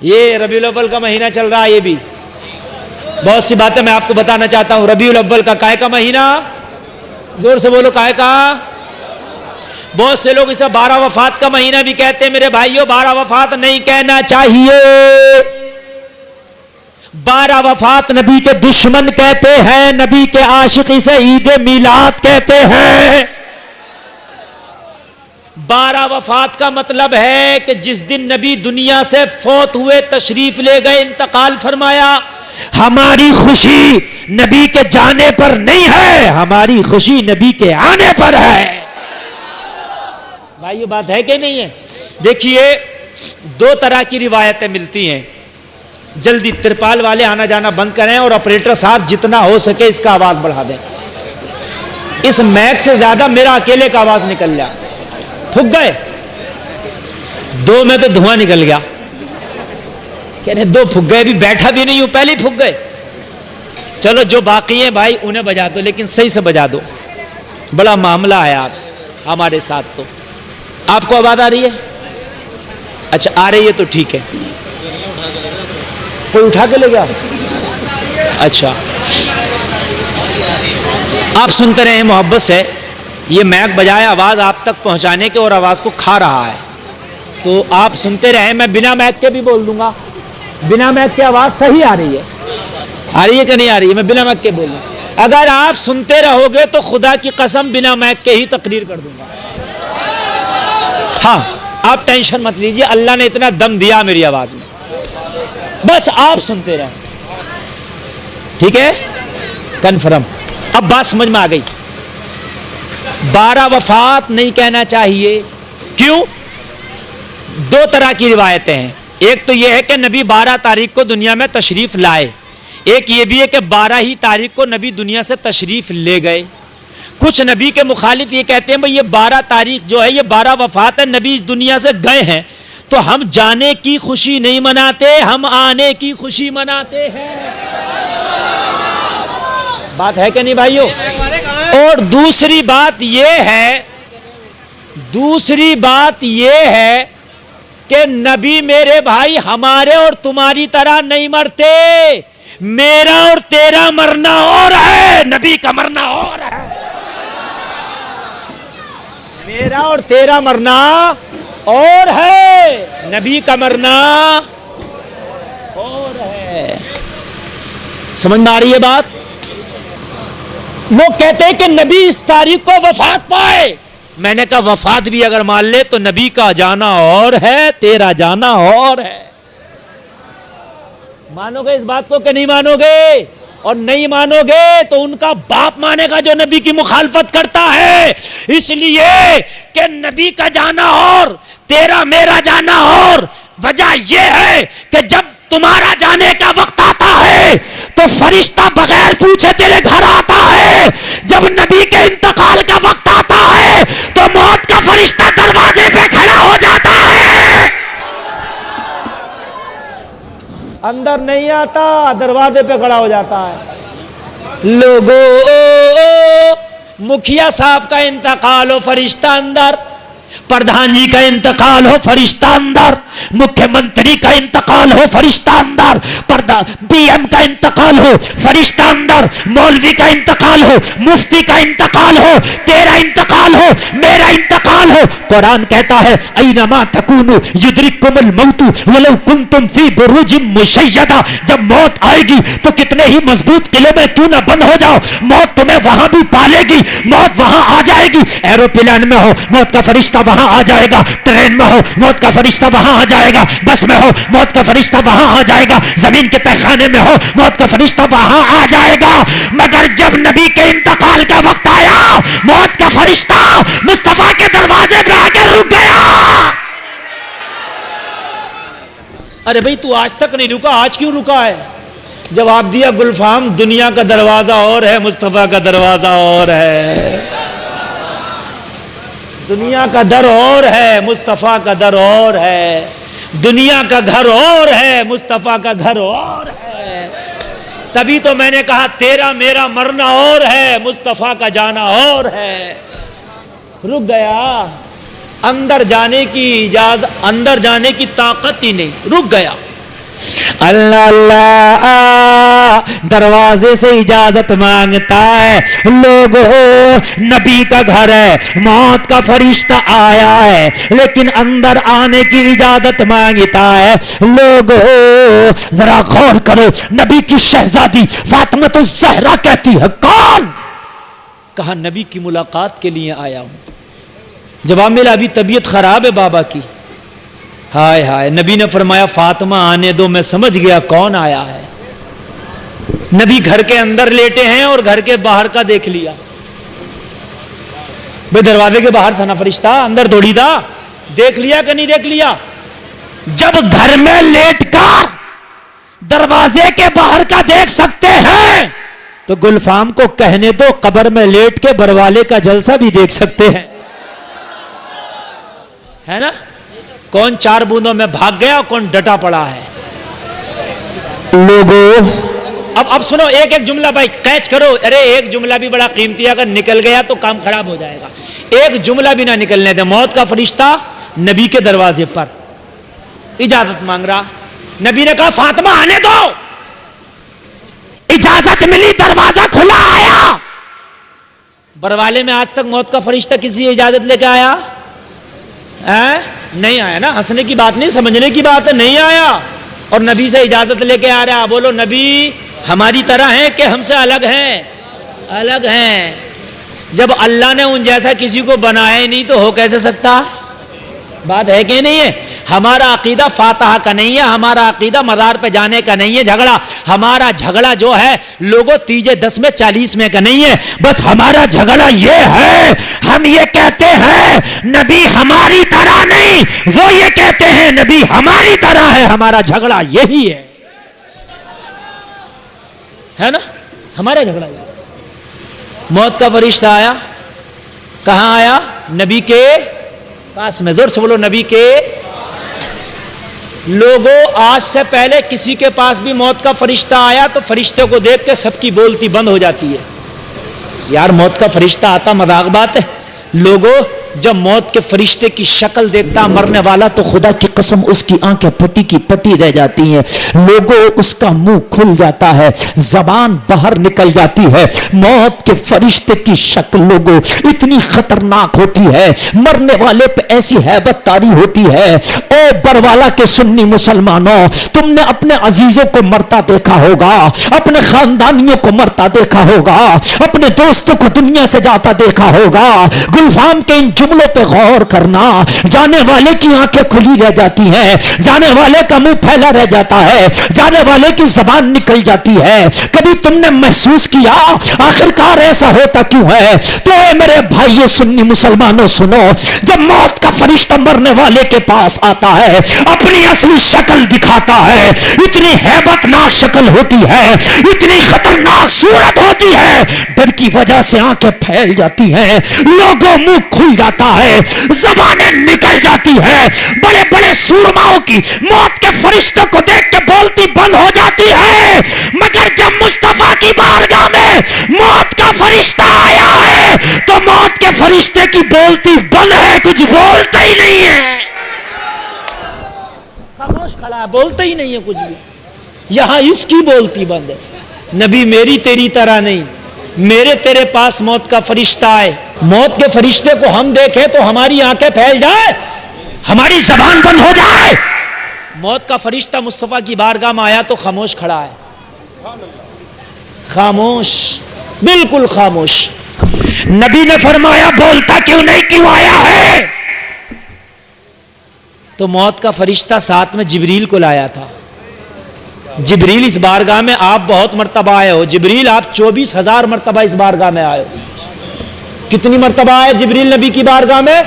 یہ ربیع الاول کا مہینہ چل رہا ہے، یہ بھی بہت سی باتیں میں آپ کو بتانا چاہتا ہوں۔ ربیع الاول کا کائے کا مہینہ؟ زور سے بولو، کائے کا؟ بہت سے لوگ اسے 12 وفات کا مہینہ بھی کہتے ہیں۔ میرے بھائیوں، 12 وفات نہیں کہنا چاہیے۔ 12 وفات نبی کے دشمن کہتے ہیں، نبی کے عاشق اسے عید میلاد کہتے ہیں۔ 12 وفات کا مطلب ہے کہ جس دن نبی دنیا سے فوت ہوئے، تشریف لے گئے، انتقال فرمایا، ہماری خوشی نبی کے جانے پر نہیں ہے، ہماری خوشی نبی کے آنے پر ہے۔ بھائی یہ بات ہے کہ نہیں ہے؟ دیکھیے، 2 طرح کی روایتیں ملتی ہیں۔ جلدی ترپال والے آنا جانا بند کریں اور آپریٹر صاحب جتنا ہو سکے اس کا آواز بڑھا دیں۔ اس میک سے زیادہ میرا اکیلے کا آواز نکل جائے۔ پھک گئے 2 میں تو دھواں نکل گیا، کہنے 2 پھک گئے، بھی بیٹھا بھی نہیں ہوں، پہلے ہی پھک گئے۔ چلو جو باقی ہیں بھائی انہیں بجا دو، لیکن صحیح سے بجا دو، بڑا معاملہ ہے آپ ہمارے ساتھ۔ تو آپ کو آواز آ رہی ہے؟ اچھا آ رہی ہے تو ٹھیک ہے۔ کوئی اٹھا کے لے گیا؟ اچھا آپ سنتے رہے محبت سے، یہ میک بجائے آواز آپ تک پہنچانے کے اور آواز کو کھا رہا ہے، تو آپ سنتے رہے۔ میں بنا میک کے بھی بول دوں گا، بنا میک کے آواز صحیح آ رہی ہے کہ نہیں آ رہی ہے؟ میں بنا میک کے بول دوں گا۔ اگر آپ سنتے رہو گے تو خدا کی قسم بنا میک کے ہی تقریر کر دوں گا۔ ہاں آپ ٹینشن مت لیجیے، اللہ نے اتنا دم دیا میری آواز میں، بس آپ سنتے رہیں، ٹھیک ہے؟ کنفرم۔ اب بات سمجھ میں آ گئی۔ 12 وفات نہیں کہنا چاہیے، کیوں؟ 2 طرح کی روایتیں ہیں۔ ایک تو یہ ہے کہ نبی 12 تاریخ کو دنیا میں تشریف لائے، ایک یہ بھی ہے کہ 12 ہی تاریخ کو نبی دنیا سے تشریف لے گئے۔ کچھ نبی کے مخالف یہ کہتے ہیں بھئی یہ 12 تاریخ جو ہے یہ 12 وفات ہے، نبی اس دنیا سے گئے ہیں، تو ہم جانے کی خوشی نہیں مناتے، ہم آنے کی خوشی مناتے ہیں۔ بات ہے کہ نہیں بھائیو؟ اور دوسری بات یہ ہے کہ نبی میرے بھائی ہمارے اور تمہاری طرح نہیں مرتے، میرا اور تیرا مرنا اور ہے، نبی کا مرنا اور ہے۔ میرا اور تیرا مرنا اور ہے، نبی کا مرنا اور ہے۔ سمجھ میں آ رہی ہے بات؟ وہ کہتے ہیں کہ نبی اس تاریخ کو وفات پائے، میں نے کہا وفات بھی اگر مان لے تو نبی کا جانا اور ہے، تیرا جانا اور ہے۔ مانو گے اس بات کو کہ نہیں مانو گے؟ اور نہیں مانو گے تو ان کا باپ مانے گا جو نبی کی مخالفت کرتا ہے، اس لیے کہ نبی کا جانا اور تیرا میرا جانا اور۔ وجہ یہ ہے کہ جب تمہارا جانے کا وقت آتا ہے تو فرشتہ بغیر پوچھے تیرے گھر آتا ہے، جب نبی کے انتقال کا وقت آتا ہے تو موت کا فرشتہ دروازے پہ کھڑا ہو جاتا ہے، اندر نہیں آتا، دروازے پہ کھڑا ہو جاتا ہے۔ لوگوں مکھیا صاحب کا انتقال ہو، فرشتہ اندر، پردھان جی کا انتقال ہو، فرشتہ اندر، مکھیہ منتری کا انتقال ہو، فرشتہ اندر، پی ایم کا انتقال ہو، فرشتہ اندر، مولوی کا انتقال ہو، مفتی کا انتقال ہو، تیرا انتقال ہو، میرا انتقال ہو۔ قرآن کہتا ہے اینما تکونوا یدرککم الموت ولو کنتم فی بروج مشیدہ، جب موت آئے گی تو کتنے ہی مضبوط قلعے میں کیوں نہ بند ہو جاؤ، موت تمہیں وہاں بھی پالے گی، موت وہاں آ جائے گی۔ ایروپلین میں ہو موت کا فرشتہ وہاں آ جائے گا، ٹرین میں ہو موت کا فرشتہ وہاں آ جائے گا، بس میں ہو موت کا فرشتہ وہاں آ جائے گا، زمین کے تہخانے میں ہو موت کا فرشتہ وہاں آ جائے گا۔ مگر جب نبی کے انتقال کا وقت آیا، موت کا فرشتہ مصطفیٰ کے دروازے پہ آ کے رک گیا۔ ارے بھئی تو آج تک نہیں رکا، آج کیوں رکا ہے؟ جواب دیا گلفام، دنیا کا دروازہ اور ہے، مصطفیٰ کا دروازہ اور ہے۔ دنیا کا در اور ہے، مصطفیٰ کا در اور ہے۔ دنیا کا گھر اور ہے، مصطفیٰ کا گھر اور ہے۔ تبھی تو میں نے کہا تیرا میرا مرنا اور ہے، مصطفیٰ کا جانا اور ہے۔ رک گیا، اندر جانے کی طاقت ہی نہیں، رک گیا۔ اللہ اللہ دروازے سے اجازت مانگتا ہے. لوگوں نبی کا گھر ہے, موت کا فرشتہ آیا ہے لیکن اندر آنے کی اجازت مانگتا ہے. لوگوں ذرا غور کرو, نبی کی شہزادی فاطمہ الزہرا کہتی ہے کون؟ کہا نبی کی ملاقات کے لیے آیا ہوں. جواب ملا ابھی طبیعت خراب ہے بابا کی. ہائے ہائے, نبی نے فرمایا فاطمہ آنے دو, میں سمجھ گیا کون آیا ہے. نبی گھر کے اندر لیٹے ہیں اور گھر کے باہر کا دیکھ لیا. بھئی دروازے کے باہر تھا نا فرشتہ, اندر دوڑی تھا, دیکھ لیا کہ نہیں دیکھ لیا؟ جب گھر میں لیٹ کر دروازے کے باہر کا دیکھ سکتے ہیں تو گلفام کو کہنے دو قبر میں لیٹ کے بروالے کا جلسہ بھی دیکھ سکتے ہیں, ہے نا؟ کون 4 بوندوں میں بھاگ گیا, کون ڈٹا پڑا ہے. لوگوں اب سنو ایک ایک جملہ بھائی کیچ کرو. ارے ایک جملہ بھی بڑا قیمتی ہے, اگر نکل گیا تو کام خراب ہو جائے گا. ایک جملہ بھی نہ نکلنے دے. موت کا فرشتہ نبی کے دروازے پر اجازت مانگ رہا. نبی نے کہا فاطمہ آنے دو. اجازت ملی, دروازہ کھلا, آیا. بروالے میں آج تک موت کا فرشتہ کسی اجازت لے کے آیا نہیں آیا نا. ہنسنے کی بات نہیں, سمجھنے کی بات ہے. نہیں آیا اور نبی سے اجازت لے کے آ رہا. بولو نبی ہماری طرح ہیں کہ ہم سے الگ ہیں؟ الگ ہیں. جب اللہ نے ان جیسا کسی کو بنایا ہی نہیں تو ہو کیسے سکتا؟ بات ہے کہ نہیں ہے؟ ہمارا عقیدہ فاتحہ کا نہیں ہے, ہمارا عقیدہ مزار پہ جانے کا نہیں ہے جھگڑا. ہمارا جھگڑا جو ہے لوگوں تیجے 10 میں 40 میں کا نہیں ہے. بس ہمارا جھگڑا یہ ہے, ہم یہ کہتے ہیں نبی ہماری طرح نہیں, وہ یہ کہتے ہیں نبی ہماری طرح ہے. ہمارا جھگڑا یہی ہے نا, ہمارا جھگڑا یہی. موت کا فرشتہ آیا, کہاں آیا؟ نبی کے پاس میں. زور سے بولو نبی کے. لوگوں آج سے پہلے کسی کے پاس بھی موت کا فرشتہ آیا تو فرشتے کو دیکھ کے سب کی بولتی بند ہو جاتی ہے. یار موت کا فرشتہ آتا مذاق بات ہے. لوگوں جب موت کے فرشتے کی شکل دیکھتا مرنے والا تو خدا کی قسم اس کی آنکھیں پٹی کی پٹی رہ جاتی ہیں. لوگوں اس کا منہ کھل جاتا ہے, زبان باہر نکل جاتی ہے. موت کے فرشتے کی شکل لوگوں اتنی خطرناک ہوتی ہے, مرنے والے پہ ایسی ہیبت طاری ہوتی ہے. او بروالا کے سنی مسلمانوں, تم نے اپنے عزیزوں کو مرتا دیکھا ہوگا, اپنے خاندانیوں کو مرتا دیکھا ہوگا, اپنے دوستوں کو دنیا سے جاتا دیکھا ہوگا. گلفام کے ان جملوں پہ غور کرنا. جانے والے کی آنکھیں کھلی رہ جاتی ہیں, جانے والے کا منہ پھیلا رہ جاتا ہے, جانے والے کی زبان نکل جاتی ہے. کبھی تم نے محسوس کیا آخرکار ایسا ہوتا کیوں ہے؟ تو اے میرے بھائیو سنی مسلمانوں سنو, جب موت کا فرشتہ مرنے والے کے پاس آتا ہے اپنی اصلی شکل دکھاتا ہے. اتنی ہیبت ناک شکل ہوتی ہے, اتنی خطرناک صورت ہوتی ہے, ڈر کی وجہ سے آنکھیں پھیل جاتی ہیں, لوگوں منہ کھل جاتا ہے, زبانیں نکل جاتی ہے. بڑے بڑے سورماؤں کی موت کے فرشتے کو دیکھ کے بولتی بند ہو جاتی ہے. مگر جب مصطفیٰ کی بارگاہ میں موت کا فرشتہ آیا ہے تو موت کے فرشتے کی بولتی بند ہے, کچھ بولتا ہی نہیں ہے, خاموش کھڑا ہے, بولتا ہی نہیں ہے کچھ بھی. یہاں اس کی بولتی بند ہے. نبی میری تیری طرح نہیں, میرے تیرے پاس موت کا فرشتہ آئے, موت کے فرشتے کو ہم دیکھیں تو ہماری آنکھیں پھیل جائے, ہماری زبان بند ہو جائے. موت کا فرشتہ مصطفیٰ کی بارگاہ میں آیا تو خاموش کھڑا ہے, خاموش, بالکل خاموش. نبی نے فرمایا بولتا کیوں نہیں, کیوں آیا ہے؟ تو موت کا فرشتہ ساتھ میں جبریل کو لایا تھا. جبریل اس بارگاہ میں آپ بہت مرتبہ آئے ہو. جبریل آپ 24,000 مرتبہ اس بارگاہ میں آئے ہو. کتنی مرتبہ آئے جبریل نبی کی بارگاہ میں؟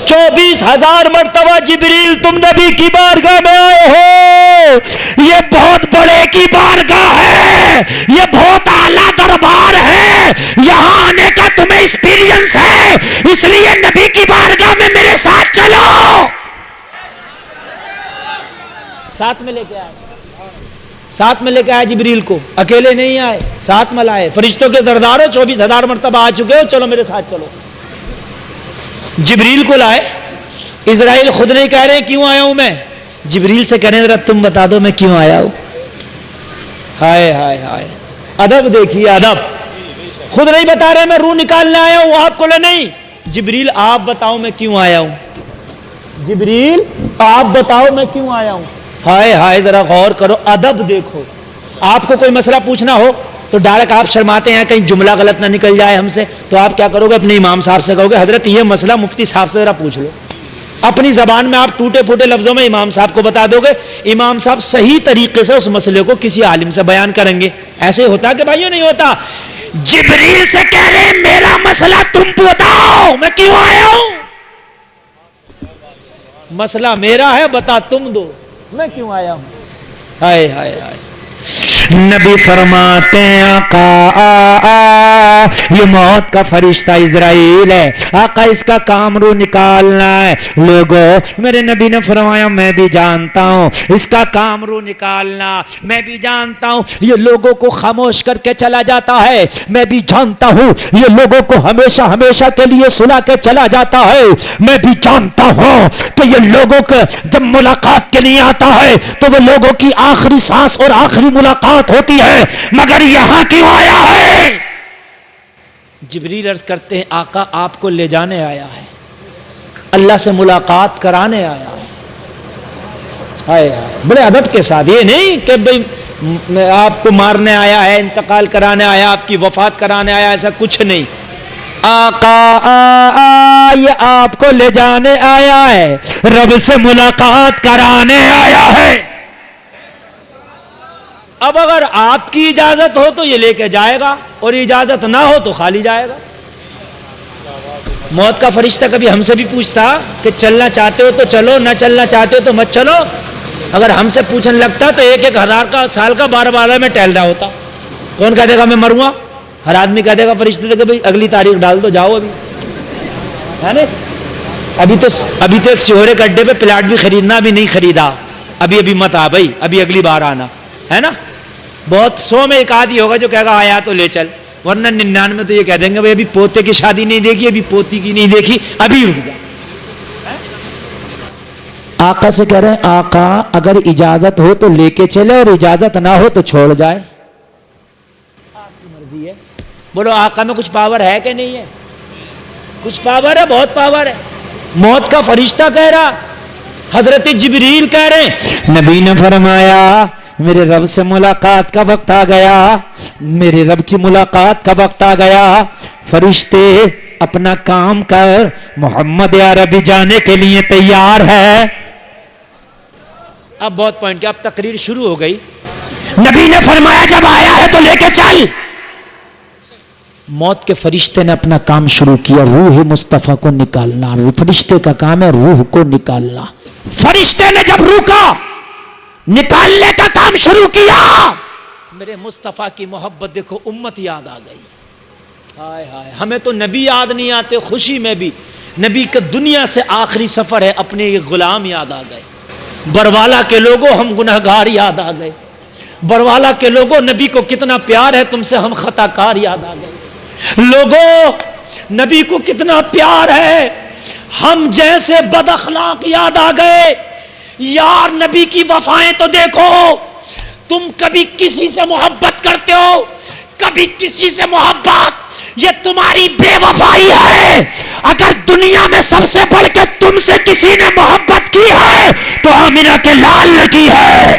24,000 مرتبہ جبریل تم نبی کی بارگاہ میں آئے ہو. یہ بہت بڑے کی بارگاہ ہے, یہ بہت اعلیٰ دربار ہے, یہاں آنے کا تمہیں ایکسپیرینس ہے, اس لیے نبی کی بارگاہ میں میرے ساتھ چلو. ساتھ میں لے کے آئے, ساتھ میں لے کے آئے جبریل کو, اکیلے نہیں آئے, ساتھ میں لائے. فرشتوں کے سرداروں 24,000 مرتبہ آ چکے ہو, چلو میرے ساتھ چلو. جبریل کو لائے. اسرائیل خود نہیں کہہ رہے کیوں آیا ہوں میں, جبریل سے کہنے ذرا تم بتا دو میں کیوں آیا ہوں. ہائے ہائے ہائے, ادب دیکھیے ادب. خود نہیں بتا رہے میں روح نکالنے آیا ہوں, آپ کو لے نہیں. جبریل آپ بتاؤ میں کیوں آیا ہوں, جبریل آپ بتاؤ میں کیوں آیا ہوں. ہائے ہائے, ذرا غور کرو, ادب دیکھو. آپ کو کوئی مسئلہ پوچھنا ہو تو ڈائریکٹ آپ شرماتے ہیں کہیں جملہ غلط نہ نکل جائے ہم سے, تو آپ کیا کرو گے, اپنے امام صاحب سے کہو گے حضرت یہ مسئلہ مفتی صاحب سے ذرا پوچھ لو. اپنی زبان میں آپ ٹوٹے پھوٹے لفظوں میں امام صاحب کو بتا دو گے, امام صاحب صحیح طریقے سے اس مسئلے کو کسی عالم سے بیان کریں گے. ایسے ہوتا کہ بھائیو نہیں ہوتا. جبریل سے کہہ رہے میرا مسئلہ تم بتاؤ میں کیوں آیا ہوں, مسئلہ میرا ہے بتا تم دو میں کیوں آیا ہوں. ہائے ہائے ہائے. نبی فرماتے ہیں آقا یہ موت کا فرشتہ عزرائیل ہے, آقا اس کا کام روح نکالنا ہے. لوگوں میرے نبی نے فرمایا میں بھی جانتا ہوں اس کا کام روح نکالنا, میں بھی جانتا ہوں یہ لوگوں کو خاموش کر کے چلا جاتا ہے, میں بھی جانتا ہوں یہ لوگوں کو ہمیشہ ہمیشہ کے لیے سلا کے چلا جاتا ہے, میں بھی جانتا ہوں کہ یہ لوگوں کو جب ملاقات کے لیے آتا ہے تو وہ لوگوں کی آخری سانس اور آخری ملاقات ہوتی ہے, مگر یہاں کیوں آیا ہے. جبریل عرض کرتے ہیں آقا آپ کو لے جانے آیا ہے, اللہ سے ملاقات کرانے آیا ہے. ہائے ہائے, بڑے ادب کے ساتھ, یہ نہیں کہ بھئی آپ کو مارنے آیا ہے, انتقال کرانے آیا, آپ کی وفات کرانے آیا, ایسا کچھ نہیں. آقا یہ آپ کو لے جانے آیا ہے, رب سے ملاقات کرانے آیا ہے. اب اگر آپ کی اجازت ہو تو یہ لے کے جائے گا, اور اجازت نہ ہو تو خالی جائے گا. موت کا فرشتہ کبھی ہم سے بھی پوچھتا کہ چلنا چاہتے ہو تو چلو, نہ چلنا چاہتے ہو تو مت چلو. اگر ہم سے پوچھنے لگتا تو 1,000 کا سال کا 12 میں ٹہل رہا ہوتا. کون کہہ دے گا میں مروں گا, ہر آدمی کہہ دے گا فرشتے سے کہ بھائی اگلی تاریخ ڈال دو, جاؤ ابھی, ہے نا. ابھی تو ایک سیہورے کے اڈے پہ پلاٹ بھی خریدنا بھی نہیں خریدا, ابھی مت آ بھائی, ابھی اگلی بار آنا, ہے نا. بہت 100 میں ایک آدھی ہوگا جو کہے گا آیا تو لے چل, ورنہ 99 تو یہ کہہ دیں گے بھائی ابھی پوتے کی شادی نہیں دیکھی, ابھی پوتی کی نہیں دیکھی, ابھی رک جا. آقا سے کہہ رہے ہیں آقا اگر اجازت ہو تو لے کے چلے, اور اجازت نہ ہو تو چھوڑ جائے, آپ کی مرضی ہے. بولو آقا میں کچھ پاور ہے کہ نہیں ہے؟ کچھ پاور ہے, بہت پاور ہے. موت کا فرشتہ کہہ رہا, حضرت جبریل کہہ رہے ہیں نبی نے فرمایا میرے رب سے ملاقات کا وقت آ گیا, میرے رب کی ملاقات کا وقت آ گیا. فرشتے اپنا کام کر, محمد عربی جانے کے لیے تیار ہے. اب بہت پوائنٹ کیا, اب تقریر شروع ہو گئی. نبی نے فرمایا جب آیا ہے تو لے کے چل. موت کے فرشتے نے اپنا کام شروع کیا, روح مصطفیٰ کو نکالنا. فرشتے کا کام ہے روح کو نکالنا. فرشتے نے جب روح کو نکالنے کا کام شروع کیا, میرے مصطفیٰ کی محبت دیکھو, امت یاد آ گئی. ہائے ہائے, ہمیں تو نبی یاد نہیں آتے خوشی میں بھی, نبی کا دنیا سے آخری سفر ہے, اپنے یہ غلام یاد آ گئے. بروالا کے لوگوں ہم گناہگار یاد آ گئے. بروالا کے لوگوں نبی کو کتنا پیار ہے, تم سے ہم خطا کار یاد آ گئے. لوگوں نبی کو کتنا پیار ہے, ہم جیسے بد اخلاق یاد آ گئے. یار نبی کی وفائیں تو دیکھو, تم کبھی کسی سے محبت کرتے ہو, کبھی کسی سے محبت, یہ تمہاری بے وفائی ہے. اگر دنیا میں سب سے بڑھ کے تم سے کسی نے محبت کی ہے تو آمینہ کے لال نے کی ہے.